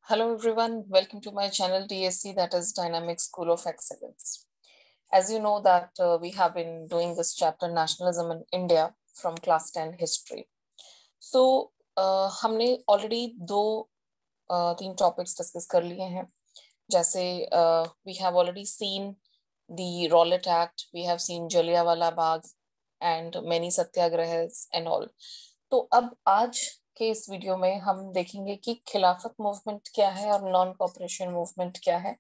Hello everyone, welcome to my channel DSC, that is Dynamic School of Excellence. As you know that we have been doing this chapter Nationalism in India from class 10 history. So हमने already तीन topics discuss कर लिए हैं. जैसे we have already seen the Rowlatt Act, we have seen Jallianwala Bagh and many सत्याग्रहs and all. तो अब आज के इस वीडियो में हम देखेंगे कि खिलाफत मूवमेंट क्या है और नॉन कॉपरेशन मूवमेंट क्या है.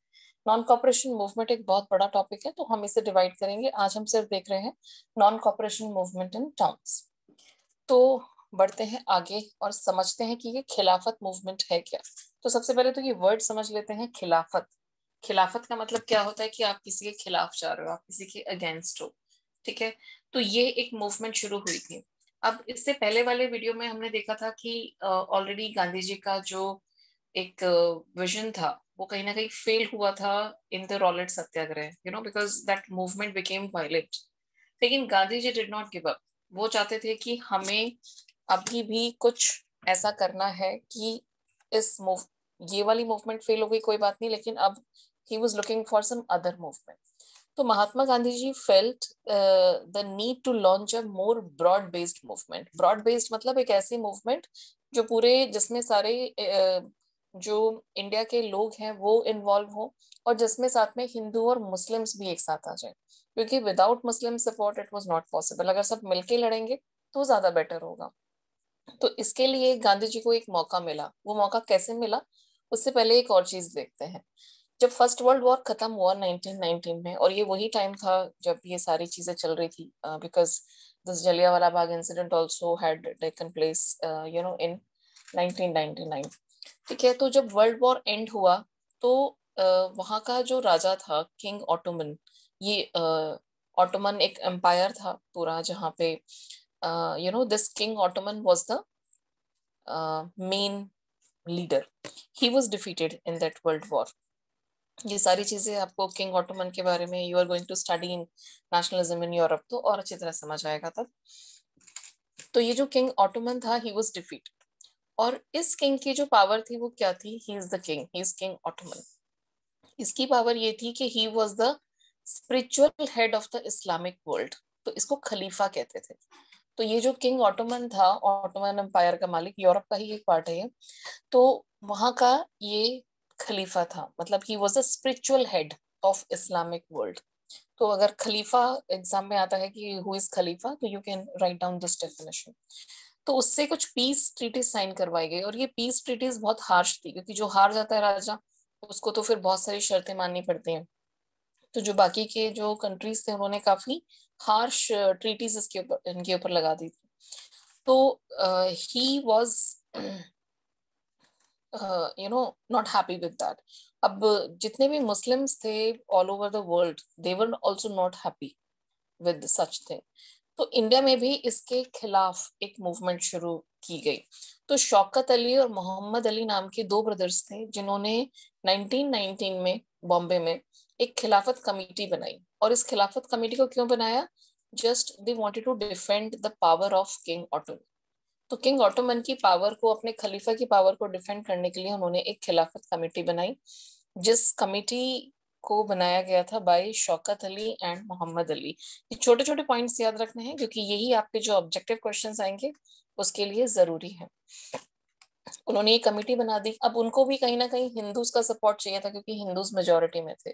नॉन कॉपरेशन मूवमेंट एक बहुत बड़ा टॉपिक है, तो हम इसे डिवाइड करेंगे. आज हम सिर्फ देख रहे हैं non cooperation movement in towns. तो बढ़ते हैं आगे और समझते हैं कि ये खिलाफत मूवमेंट है क्या. तो सबसे पहले तो ये वर्ड समझ लेते हैं, खिलाफत. खिलाफत का मतलब क्या होता है कि आप किसी के खिलाफ जा रहे हो, आप किसी के अगेंस्ट हो. ठीक है, तो ये एक मूवमेंट शुरू हुई थी. अब इससे पहले वाले वीडियो में हमने देखा था कि ऑलरेडी गांधी जी का जो एक विजन था वो कहीं ना कहीं फेल हुआ था in the Rowlatt Satyagraha, because that movement became violent. लेकिन Gandhi ji did not give up. वो चाहते थे कि हमें अभी भी कुछ ऐसा करना है कि ये वाली मूवमेंट फेल हो गई, कोई बात नहीं, लेकिन अब he was looking for some other movement. तो Mahatma Gandhi ji felt the need to launch a more broad based movement. Broad based मतलब एक ऐसी मूवमेंट जो जिसमें सारे जो इंडिया के लोग हैं वो इन्वॉल्व हो, और जिसमें साथ में हिंदू और मुस्लिम्स भी एक साथ आ जाए, क्योंकि without Muslim support it was not possible. अगर सब मिलके लड़ेंगे तो ज्यादा बेटर होगा. तो इसके लिए गांधी जी को एक मौका मिला. वो मौका कैसे मिला, उससे पहले एक और चीज देखते हैं. जब फर्स्ट वर्ल्ड वॉर खत्म हुआ 1919 में, और ये वही टाइम था जब ये सारी चीजें चल रही थी, because this Jallianwala Bagh incident also had taken place in 1999. ठीक है, तो जब वर्ल्ड वॉर एंड हुआ तो वहां का जो राजा था किंग ऑटोमन, ये ऑटोमन एक एम्पायर था पूरा, जहाँ पे this king Ottoman was the main leader. He was defeated in that world war. ये सारी चीजें आपको किंग ऑटोमन के बारे में, you are going to study in nationalism in Europe, तो और अच्छी तरह समझ आएगा तब. तो ये जो किंग ऑटोमन था, ही वाज डिफीटेड. और इस किंग की जो पावर थी वो क्या थी, he is the king, he is king Ottoman. इसकी पावर ये थी कि he was the spiritual head of the Islamic world. तो इसको खलीफा कहते थे. तो ये जो किंग ऑटोमन था, ऑटोमन एम्पायर का मालिक, यूरोप का ही एक पार्ट है ये, तो वहां का ये खलीफा था. मतलब he was the spiritual head of Islamic world. तो अगर खलीफा एग्जाम में आता है कि हु इज खलीफा, तो you can write down this definition. तो उससे कुछ पीस ट्रीटीज साइन करवाई गई, और ये पीस ट्रीटीज बहुत हार्श थी, क्योंकि जो हार जाता है राजा, उसको तो फिर बहुत सारी शर्तें माननी पड़ती हैं. तो जो बाकी के जो कंट्रीज थे, उन्होंने काफी हार्श ट्रीटीज इसके ऊपर, इनके ऊपर लगा दी थी. तो he was not happy with that. अब जितने भी मुस्लिम्स थे all over the world, they were also not happy with such thing. तो इंडिया में भी इसके खिलाफ एक मूवमेंट शुरू की गई. तो शौकत अली और मोहम्मद अली नाम के दो ब्रदर्स थे, जिन्होंने 1919 में बॉम्बे में एक खिलाफत कमेटी बनाई. और इस खिलाफत कमेटी को क्यों बनाया, just they wanted to defend the power of king Ottoman. तो किंग ऑटोमन की पावर को, अपने खलीफा की पावर को डिफेंड करने के लिए उन्होंने एक खिलाफत कमेटी बनाई, जिस कमेटी को बनाया गया था बाय शौकत अली एंड मोहम्मद अली. ये छोटे छोटे पॉइंट्स याद रखने हैं, क्योंकि यही आपके जो ऑब्जेक्टिव क्वेश्चंस आएंगे उसके लिए जरूरी है. उन्होंने ये कमेटी बना दी. अब उनको भी कहीं ना कहीं हिंदूज का सपोर्ट चाहिए था, क्योंकि हिंदूज मेजोरिटी में थे.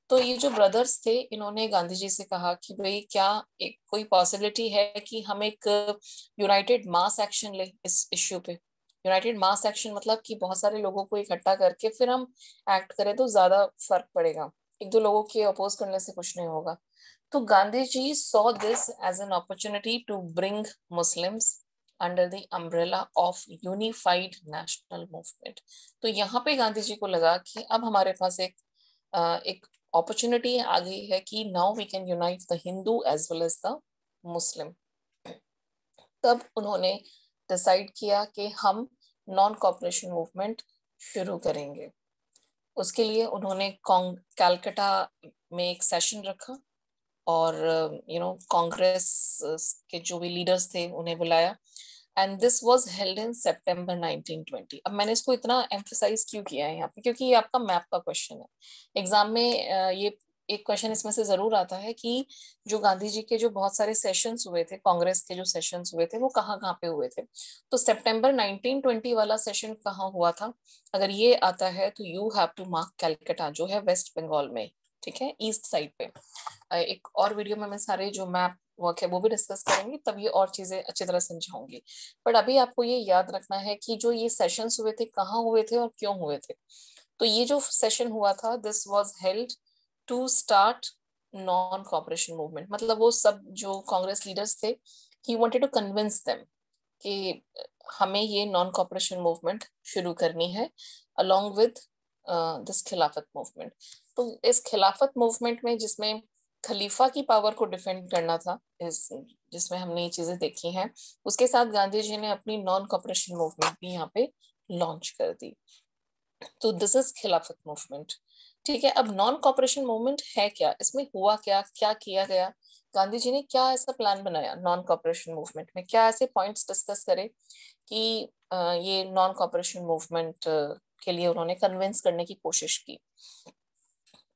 तो ये जो ब्रदर्स थे, इन्होंने गांधी जी से कहा कि भाई क्या एक कोई पॉसिबिलिटी है कि हम एक यूनाइटेड मास एक्शन ले इस इश्यू पे. यूनाइटेड मास एक्शन मतलब कि बहुत सारे लोगों को इकट्ठा करके फिर हम एक्ट करें तो ज्यादा फर्क पड़ेगा. एक दो लोगों के अपोज करने से कुछ नहीं होगा. तो Gandhi ji saw this as an opportunity to bring Muslims under the umbrella of unified national movement. तो यहाँ पे गांधी जी को लगा कि अब हमारे पास एक अपॉर्चुनिटी आ गई है कि now we can unite the Hindu as well as the Muslim. तब उन्होंने डिसाइड किया कि हम नॉन कॉपरेशन मूवमेंट शुरू करेंगे. उसके लिए उन्होंने कैलकाटा में एक सेशन रखा, और कांग्रेस के जो भी लीडर्स थे उन्हें बुलाया. And this was held in September 1920। अब मैंने इसको इतना एम्फसाइज क्यों किया है यहाँ पे, क्योंकि ये आपका मैप का क्वेश्चन है एग्जाम में। ये एक क्वेश्चन इसमें से जरूर आता है कि जो गांधी जी के जो बहुत सारे सेशंस हुए थे, कांग्रेस के जो सेशंस हुए थे, वो कहाँ कहाँ पे हुए थे। तो सितंबर 1920 वाला सेशन कहाँ हुआ था, अगर ये आता है तो you have to mark Calcutta, जो है वेस्ट बंगाल में, ठीक है, ईस्ट साइड पे। एक और वीडियो में मैं सारे जो मैप वर्क है वो भी डिस्कस करेंगे, तब ये और चीजें अच्छी तरह समझाऊंगी। बट अभी आपको ये याद रखना है कि जो ये सेशंस हुए थे कहाँ हुए थे और क्यों हुए थे। तो ये जो सेशन हुआ था, this was held to start non cooperation movement. मतलब वो सब जो कांग्रेस लीडर्स थे, he wanted to convince them कि हमें ये नॉन कॉपरेशन मूवमेंट शुरू करनी है along with this Khilafat movement. तो इस खिलाफत मूवमेंट में, जिसमें खलीफा की पावर को डिफेंड करना था, इस जिसमें हमने ये चीजें देखी हैं, उसके साथ गांधी जी ने अपनी नॉन कॉपरेशन मूवमेंट भी यहाँ पे लॉन्च कर दी। तो दिस इज खिलाफत मूवमेंट, ठीक है। अब नॉन कॉपरेशन मूवमेंट है क्या, इसमें हुआ क्या, क्या किया गया, गांधी जी ने क्या ऐसा प्लान बनाया नॉन कॉपरेशन मूवमेंट में, क्या ऐसे पॉइंट्स डिस्कस करे कि ये नॉन कॉपरेशन मूवमेंट के लिए उन्होंने कन्विंस करने की कोशिश की।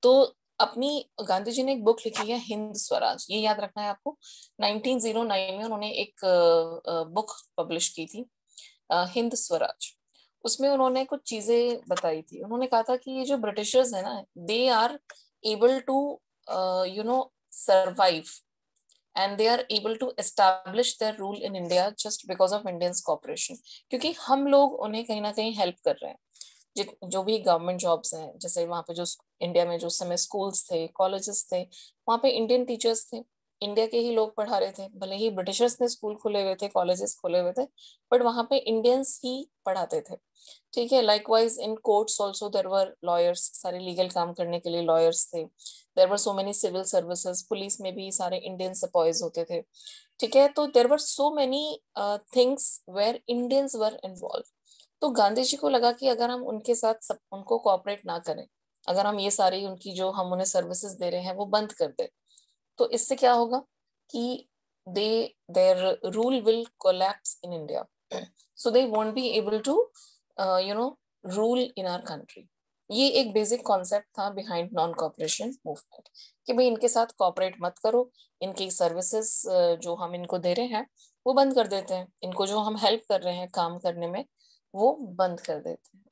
तो अपनी गांधी जी ने एक बुक लिखी है हिंद स्वराज, ये याद रखना है आपको। 1909 में उन्होंने एक बुक पब्लिश की थी, हिंद स्वराज। उसमें उन्होंने कुछ चीजें बताई थी। उन्होंने कहा था कि ये जो ब्रिटिशर्स है ना, they are able to survive and they are able to establish their rule in India just because of Indians cooperation. क्योंकि हम लोग उन्हें कहीं ना कहीं हेल्प कर रहे हैं। जो भी गवर्नमेंट जॉब्स हैं, जैसे वहाँ पे जो इंडिया में जो समय स्कूल्स थे, कॉलेजेस थे, वहाँ पे इंडियन टीचर्स थे, इंडिया के ही लोग पढ़ा रहे थे। भले ही ब्रिटिशर्स ने स्कूल खोले हुए थे, कॉलेजेस खोले हुए थे, बट वहाँ पे इंडियंस ही पढ़ाते थे, ठीक है। Likewise in courts also there were lawyers, सारे लीगल काम करने के लिए लॉयर्स थे। There were so many civil services, police में भी सारे इंडियन सिपाहीज होते थे, ठीक है। तो there were so many things where Indians were involve. तो गांधी जी को लगा कि अगर हम उनके साथ सब उनको कोऑपरेट ना करें, अगर हम ये सारी उनकी जो हम उन्हें सर्विसेज दे रहे हैं वो बंद कर दे, तो इससे क्या होगा कि they their rule will collapse in India, so they won't be able to you know rule in our country. ये एक बेसिक कॉन्सेप्ट था बिहाइंड नॉन कॉपरेशन मूवमेंट, कि भाई इनके साथ कॉपरेट मत करो, इनकी सर्विसेज जो हम इनको दे रहे हैं वो बंद कर देते हैं, इनको जो हम हेल्प कर रहे हैं काम करने में वो बंद कर देते हैं,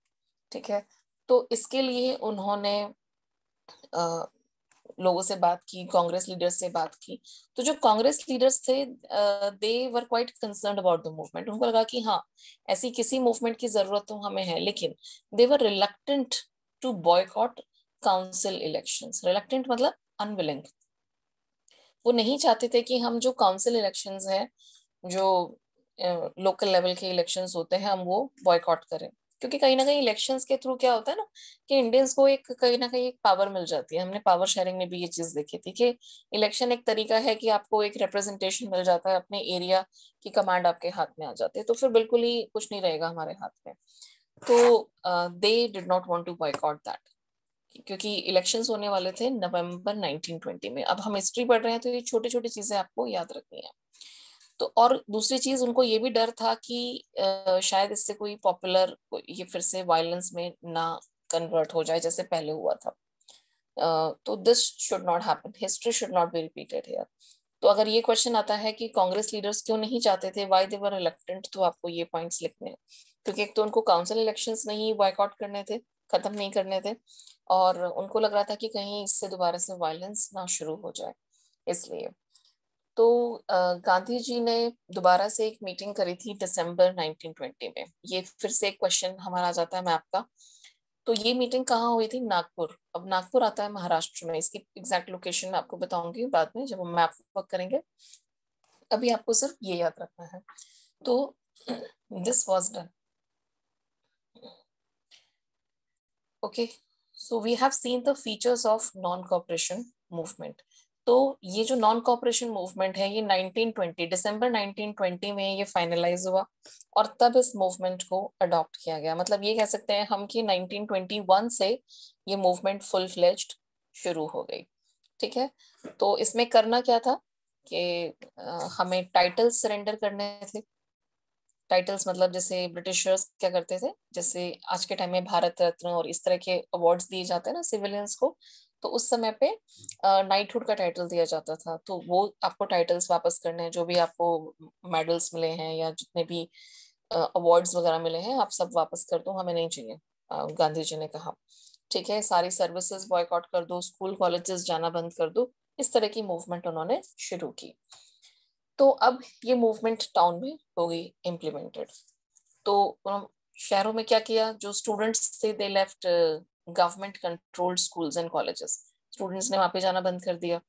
ठीक है। तो इसके लिए उन्होंने लोगों से बात की, कांग्रेस लीडर्स से बात की। तो जो कांग्रेस लीडर्स थे, they were quite concerned about the movement. उनको लगा कि हाँ, ऐसी किसी मूवमेंट की जरूरत तो हमें है, लेकिन they were reluctant to boycott council elections. Reluctant मतलब अनविलिंग, वो नहीं चाहते थे कि हम जो काउंसिल इलेक्शंस हैं, जो लोकल लेवल के इलेक्शंस होते हैं, हम वो बॉयकॉट करें। क्योंकि कहीं ना कहीं इलेक्शंस के थ्रू क्या होता है ना, कि इंडियंस को एक कहीं ना कहीं एक पावर मिल जाती है। हमने पावर शेयरिंग में भी ये चीज देखी थी कि इलेक्शन एक तरीका है कि आपको एक रिप्रेजेंटेशन मिल जाता है, अपने एरिया की कमांड आपके हाथ में आ जाती है, तो फिर बिल्कुल ही कुछ नहीं रहेगा हमारे हाथ में। तो they did not want to boycott that, क्योंकि इलेक्शंस होने वाले थे नवंबर 1920 में। अब हम हिस्ट्री पढ़ रहे हैं तो ये छोटी छोटी चीजें आपको याद रखनी है। तो और दूसरी चीज, उनको ये भी डर था कि शायद इससे कोई पॉपुलर, ये फिर से वायलेंस में ना कन्वर्ट हो जाए जैसे पहले हुआ था। तो this should not happen, history should not be repeated here. तो अगर ये क्वेश्चन आता है कि कांग्रेस लीडर्स क्यों नहीं चाहते थे, व्हाई दे वर रिलक्टेंट, तो आपको ये पॉइंट्स लिखने हैं। क्योंकि एक तो उनको काउंसिल इलेक्शंस नहीं बॉयकॉट करने थे, खत्म नहीं करने थे, और उनको लग रहा था कि कहीं इससे दोबारा से वायलेंस ना शुरू हो जाए, इसलिए। तो गांधी जी ने दोबारा से एक मीटिंग करी थी दिसंबर 1920 में। ये फिर से एक क्वेश्चन हमारा आ जाता है मैप का। तो ये मीटिंग कहाँ हुई थी, नागपुर। अब नागपुर आता है महाराष्ट्र में, इसकी एग्जैक्ट लोकेशन मैं आपको बताऊंगी बाद में जब हम मैप वर्क करेंगे। अभी आपको सिर्फ ये याद रखना है। तो this was done, okay. So we have seen the features of non cooperation movement. तो ये जो नॉन कॉपरेशन मूवमेंट है, ये 1920 दिसंबर 1920 में ये फाइनलाइज हुआ, और तब इस मूवमेंट को अडॉप्ट किया गया। मतलब ये कह सकते हैं हम कि 1921 से ये मूवमेंट फुल फ्लेज्ड शुरू हो गई, ठीक है। तो इसमें करना क्या था कि हमें टाइटल सरेंडर करने थे, टाइटल्स मतलब जैसे ब्रिटिशर्स क्या करते थे, जैसे आज के टाइम में भारत रत्न और इस तरह के अवार्ड्स दिए जाते हैं ना सिविलियंस को, तो उस समय पे नाइटहुड का टाइटल दिया जाता था। तो वो आपको टाइटल्स वापस करने हैं, जो भी आपको मेडल्स मिले हैं या जितने भी अवार्ड्स वगैरह मिले हैं, आप सब वापस कर दो, हमें नहीं चाहिए। गांधी जी ने कहा ठीक है, सारी सर्विसेज बॉयकॉट कर दो, स्कूल कॉलेजेस जाना बंद कर दो। इस तरह की मूवमेंट उन्होंने शुरू की। तो अब ये मूवमेंट टाउन में हो गई इम्प्लीमेंटेड। तो शहरों में क्या किया, जो स्टूडेंट्स थे they left government controlled schools and colleges, students ने वहां पे जाना बंद कर दिया।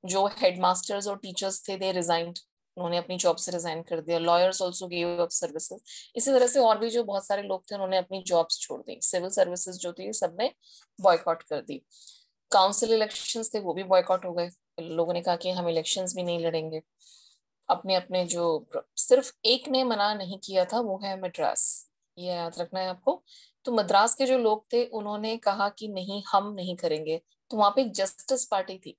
जो हेडमास्टर्स और टीचर्स थे दे रिजाइंड, उन्होंने अपनी जॉब से रिजाइन कर दिया। Lawyers also give up services. इसी तरह से और भी जो बहुत सारे लोग थे उन्होंने अपनी जॉब्स छोड़ दी। सिविल सर्विसेज जो थी सबने बॉयकॉट कर दी। काउंसिल इलेक्शंस थे वो भी बॉयकॉट हो गए। लोगों ने कहा कि हम इलेक्शंस भी नहीं लड़ेंगे। अपने अपने जो, सिर्फ एक ने मना नहीं किया था, वो है मद्रास, ये याद रखना है आपको। तो मद्रास के जो लोग थे उन्होंने कहा कि नहीं, हम नहीं करेंगे। तो वहां पे एक जस्टिस पार्टी थी।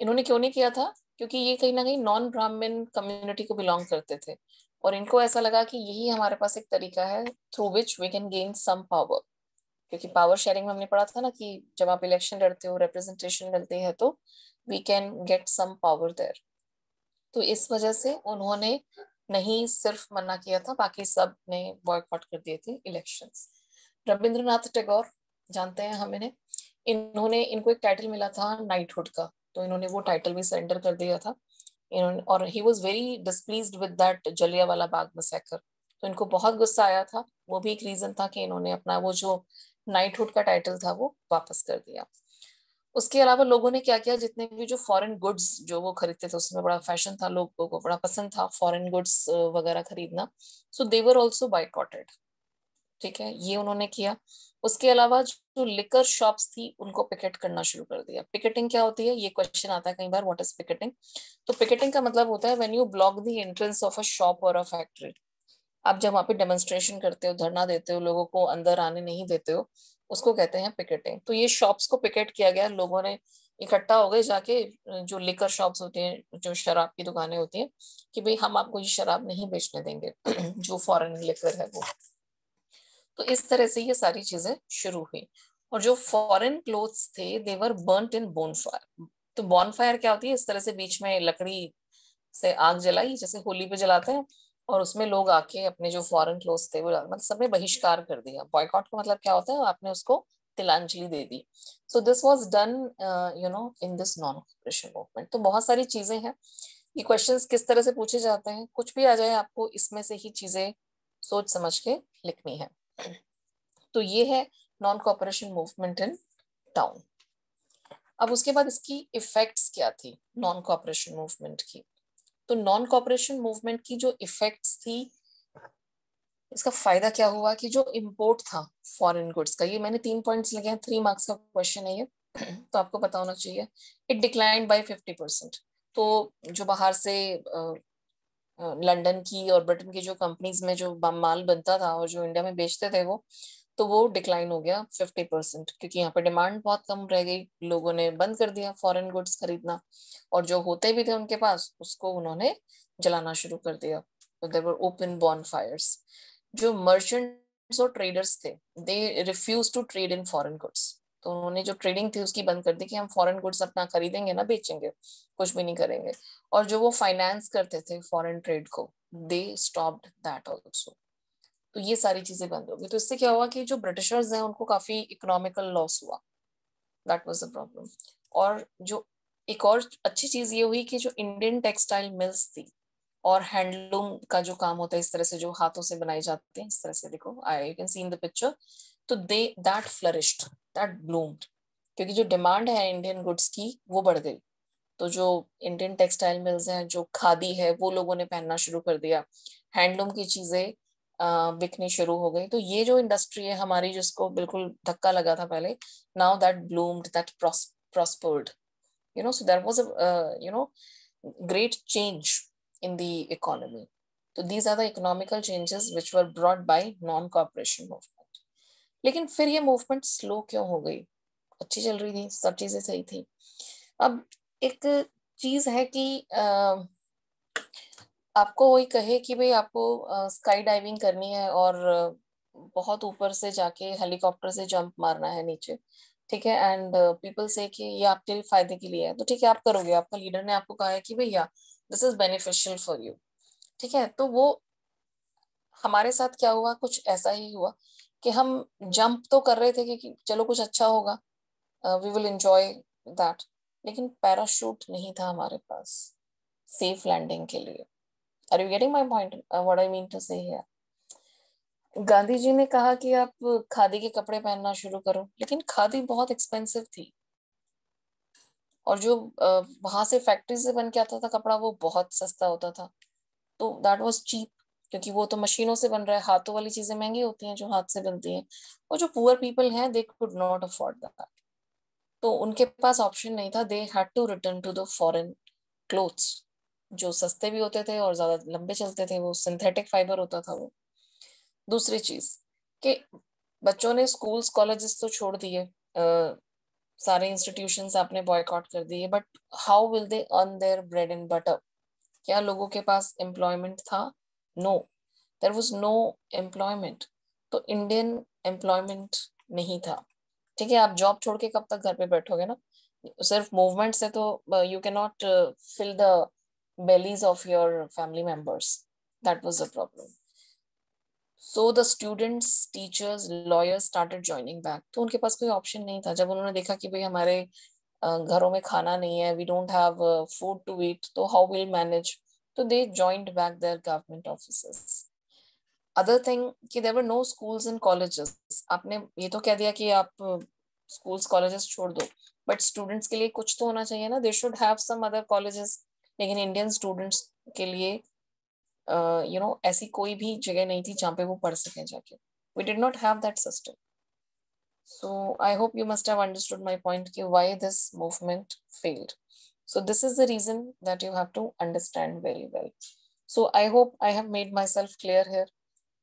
इन्होंने क्यों नहीं किया था, क्योंकि ये कहीं ना कहीं नॉन ब्राह्मण कम्युनिटी को बिलोंग करते थे, और इनको ऐसा लगा कि यही हमारे पास एक तरीका है through which we can gain some power. क्योंकि पावर शेयरिंग में हमने पढ़ा था ना कि जब आप इलेक्शन लड़ते हो, रिप्रेजेंटेशन मिलती है, तो we can get some power there. तो इस वजह से उन्होंने नहीं सिर्फ मना किया था, बाकी सब ने बॉयकॉट कर दिए थे इलेक्शंस। रविंद्रनाथ टैगोर, जानते हैं हम इन्हें, इन्होंने, इनको एक टाइटल मिला था नाइटहुड का, तो इन्होंने वो टाइटल भी सरेंडर कर दिया था। इन्होंने, और he was very displeased with that Jallianwala Bagh massacre, तो इनको बहुत गुस्सा आया था। वो भी एक रीजन था कि इन्होंने अपना वो जो नाइटहुड का टाइटल था वो वापस कर दिया। उसके अलावा लोगों ने क्या किया, जितने भी जो फॉरेन गुड्स जो वो खरीदते थे, उसमें बड़ा फैशन था, लोगों को बड़ा पसंद था फॉरेन गुड्स वगैरह खरीदना, सो दे वर आल्सो बायकॉटेड। ठीक है, ये उन्होंने किया। उसके अलावा जो लिकर शॉप्स थी उनको पिकेट करना शुरू कर दिया। पिकेटिंग क्या होती है, ये क्वेश्चन आता है कई बार, व्हाट इज पिकेटिंग। तो पिकेटिंग का मतलब होता है when you block the entrance of a shop और अ फैक्ट्री। आप जब वहां पे डेमोन्स्ट्रेशन करते हो, धरना देते हो, लोगों को अंदर आने नहीं देते हो, उसको कहते हैं पिकेटिंग। तो ये शॉप्स को पिकेट किया गया, लोगों ने इकट्ठा हो गए जाके, जो लिकर शॉप्स होती हैं, जो शराब की दुकानें होती हैं, कि भाई हम आपको ये शराब नहीं बेचने देंगे जो फॉरेन लिकर है वो। तो इस तरह से ये सारी चीजें शुरू हुई। और जो फॉरेन क्लोथ्स थे they were burnt in bonfire. तो बॉनफायर क्या होती है, इस तरह से बीच में लकड़ी से आग जलाई, जैसे होली पे जलाते हैं, और उसमें लोग आके अपने जो फॉरेन क्लोथ्स थे वो, मतलब सबने बहिष्कार कर दिया। बॉयकॉट का मतलब क्या होता है, आपने उसको तिलांजलि दे दी। So this was done in this non cooperation movement. तो बहुत सारी चीजें हैं, ये क्वेश्चंस किस तरह से पूछे जाते हैं, कुछ भी आ जाए आपको इसमें से ही चीजें सोच समझ के लिखनी है। तो ये है non cooperation movement in town. अब उसके बाद इसकी इफेक्ट्स क्या थी नॉन कॉपरेशन मूवमेंट की। तो नॉन कॉपरेशन मूवमेंट की जो इफेक्ट्स थी, इसका फायदा क्या हुआ कि जो इम्पोर्ट था फॉरेन गुड्स का, ये मैंने 3 पॉइंट्स लगे हैं, 3 मार्क्स का क्वेश्चन है ये, तो आपको पता होना चाहिए। It declined bye 50%। तो जो बाहर से लंदन की और ब्रिटेन की जो कंपनीज में जो माल बनता था और जो इंडिया में बेचते थे वो, तो वो डिक्लाइन हो गया 50%, क्योंकि यहाँ पे डिमांड बहुत कम रह गई, लोगों ने बंद कर दिया फॉरेन गुड्स खरीदना, और जो होते भी थे उनके पास उसको उन्होंने जलाना शुरू कर दिया। तो देयर वर ओपन बॉनफायर्स। जो मर्चेंट्स और ट्रेडर्स थे they refuse to trade in foreign goods. तो उन्होंने जो ट्रेडिंग थी उसकी बंद कर दी कि हम फॉरेन गुड्स अपना खरीदेंगे ना बेचेंगे, कुछ भी नहीं करेंगे। और जो वो फाइनेंस करते थे फॉरेन ट्रेड को, दे स्टॉप्ड दैट ऑल्सो। तो ये सारी चीजें बंद हो गई। तो इससे क्या हुआ कि जो ब्रिटिशर्स हैं उनको काफी इकोनॉमिकल लॉस हुआ। That was the problem. और जो एक और अच्छी चीज ये हुई कि जो इंडियन टेक्सटाइल मिल्स थी और हैंडलूम का जो काम होता है, इस तरह से जो हाथों से बनाई जाती है, इस तरह से देखो, I you can see in the picture, तो they that flourished, that bloomed, क्योंकि जो डिमांड है इंडियन गुड्स की वो बढ़ गई। तो जो इंडियन टेक्सटाइल मिल्स हैं, जो खादी है वो लोगों ने पहनना शुरू कर दिया, हैंडलूम की चीजें बिकनी शुरू हो गई। तो ये जो इंडस्ट्री है हमारी, जिसको बिल्कुल धक्का लगा था पहले, now that bloomed, that prospered, so there was a great change in the economy. So these are the economical changes which were brought by non-cooperation movement. लेकिन फिर ये मूवमेंट स्लो क्यों हो गई, अच्छी चल रही थी, सब चीजें सही थी। अब एक चीज है कि आपको वही कहे कि भाई आपको स्काई डाइविंग करनी है और बहुत ऊपर से जाके हेलीकॉप्टर से जंप मारना है नीचे, ठीक है, एंड पीपल से कि ये आपके फायदे के लिए है, तो ठीक है आप करोगे, आपका लीडर ने आपको कहा है कि भैया this is beneficial for you, ठीक है, तो वो हमारे साथ क्या हुआ, कुछ ऐसा ही हुआ कि हम जंप तो कर रहे थे कि चलो कुछ अच्छा होगा, वी विल एंजॉय दैट, लेकिन पैराशूट नहीं था हमारे पास सेफ लैंडिंग के लिए। Are you getting my point, what I mean to say here? Gandhi ji ने कहा कि आप खादी के कपड़े पहनना शुरू करो, लेकिन खादी बहुत एक्सपेंसिव थी, और जो वहां से फैक्ट्री से बन के आता था कपड़ा वो बहुत सस्ता होता था, तो दैट वाज चीप, क्योंकि वो तो मशीनों से बन रहा है, हाथों वाली चीजें महंगी होती हैं जो हाथ से बनती हैं, और जो पुअर पीपल हैं they could not afford that, तो उनके पास ऑप्शन नहीं था, they had to return to the foreign clothes, जो सस्ते भी होते थे और ज्यादा लंबे चलते थे, वो सिंथेटिक फाइबर होता था वो। दूसरी चीज कि बच्चों ने स्कूल्स कॉलेजेस तो छोड़ दिए, सारे इंस्टीट्यूशंस आपने बॉयकॉट कर दिए, but how will they earn their bread and butter? क्या लोगों के पास एम्प्लॉयमेंट था? No, there was no employment, तो इंडियन एम्प्लॉयमेंट नहीं था, ठीक है, आप जॉब छोड़ के कब तक घर पे बैठोगे ना, सिर्फ मूवमेंट से तो you can not fill the bellies of your family members, that was the problem. So the students, teachers, lawyers started joining back, तो उनके पास कोई ऑप्शन नहीं था, जब उन्होंने देखा कि भाई हमारे घरों में खाना नहीं है, we don't have food to eat, तो हाउ विल मैनेज, तो they joined back their government offices. Other thing कि there were no schools and colleges, आपने ये तो कह दिया कि आप स्कूल्स कॉलेजेस छोड़ दो, बट स्टूडेंट्स के लिए कुछ तो होना चाहिए ना, they should have some other colleges, लेकिन इंडियन स्टूडेंट्स के लिए ऐसी कोई भी जगह नहीं थी जहाँ पे वो पढ़ सकें जाके, we did not have that system. So I hope you must have understood my point ki why this movement failed. So this is the reason that you have to understand very well. So I hope I have made myself clear here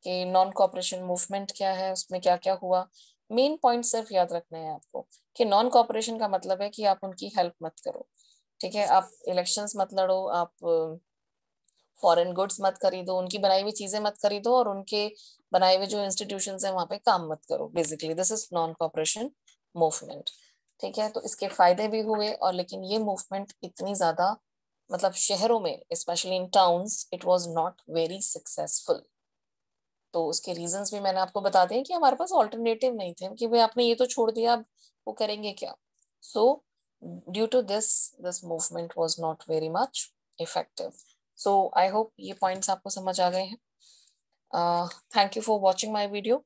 कि non cooperation movement क्या है, उसमें क्या क्या हुआ। Main point सिर्फ याद रखना है आपको कि नॉन कॉपरेशन का मतलब है कि आप उनकी हेल्प मत करो, ठीक है, आप इलेक्शंस मत लड़ो, आप फॉरेन गुड्स मत खरीदो, उनकी बनाई हुई चीजें मत खरीदो, और उनके बनाए हुए जो इंस्टीट्यूशंस हैं वहां पे काम मत करो, basically this is non cooperation movement, ठीक है, तो इसके फायदे भी हुए, और लेकिन ये मूवमेंट इतनी ज्यादा, मतलब शहरों में specially in towns it was not very successful, तो उसके रीजंस भी मैंने आपको बता दिए कि हमारे पास ऑल्टरनेटिव नहीं थे, कि भाई आपने ये तो छोड़ दिया, अब वो करेंगे क्या, so due to this this movement was not very much effective. So I hope ये पॉइंट्स आपको समझ आ गए हैं। Thank you for watching my video.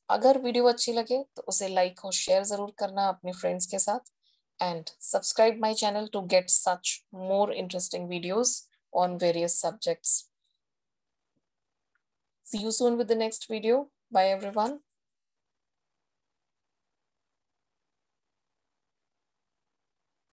अगर वीडियो अच्छी लगे तो उसे लाइक और शेयर जरूर करना अपने फ्रेंड्स के साथ, and subscribe my channel to get such more interesting videos on various subjects. See you soon with the next video. Bye everyone.